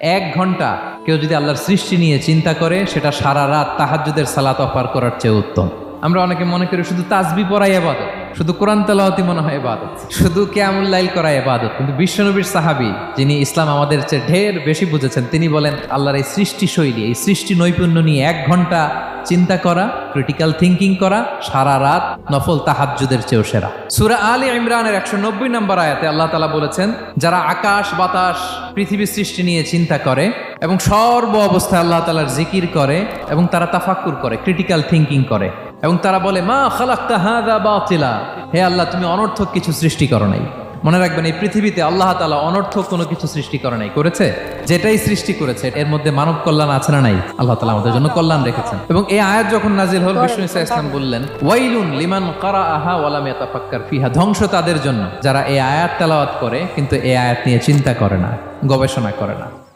1 ঘন্টা কেউ যদি আল্লাহর সৃষ্টি নিয়ে চিন্তা করে, সেটা সারা রাত তাহাজ্জুদের সালাত অফার করার চেয়ে উত্তম। আমরা অনেকে মনে করি শুধু তাসবিহ পড়াই ইবাদত, শুধু কোরআন তেলাওয়াতই মনে হয় ইবাদত, শুধু কিয়ামুল লাইল করা ইবাদত। কিন্তু বিশ্বনবীর সাহাবী, যিনি ইসলাম আমাদের চেয়ে ঢের বেশি বুঝেছেন, তিনি বলেন আল্লাহর এই সৃষ্টি শৈলী, এই সৃষ্টি নৈপুণ্য নিয়ে 1 ঘন্টা চিন্তা করা, ক্রিটিক্যাল থিঙ্কিং করা, সারা রাত নফল তাহাজ্জুদের চেয়েও সেরা। সূরা আলে ইমরানের 190 নম্বর আয়াতে আল্লাহ তাআলা বলেছেন, যারা আকাশ বাতাস পৃথিবী সৃষ্টি নিয়ে চিন্তা করে এবং সর্ব অবস্থায় আল্লাহ তাআলার জিকির করে এবং তারা তাফাক্কুর করে, ক্রিটিক্যাল থিঙ্কিং করে এবং তারা বলে মা খালাকতা হাযা বাতিলা, হে আল্লাহ তুমি অনর্থক কিছু সৃষ্টি করো নাই। মনে রাখবেন, এই পৃথিবীতে আল্লাহ তাআলা অনর্থক কোনো কিছু সৃষ্টি করে নাই, করেছে যেটাই সৃষ্টি করেছে এর মধ্যে মানব কল্যাণ আছে না নাই? আল্লাহ তাআলা আমাদের জন্য কল্যাণ রেখেছেন। এবং এই আয়াত যখন নাজিল হল, বিষ্ণু ঈসা ইসলাম বললেন ওয়াইলুন লিমান কারাআহা ওয়া লাম ইয়াতাফাক্কার ফিহা, ধ্বংস তাদের জন্য যারা এই আয়াত তেলাওয়াত করে কিন্তু এই আয়াত নিয়ে চিন্তা করে না, গবেষণা করে না।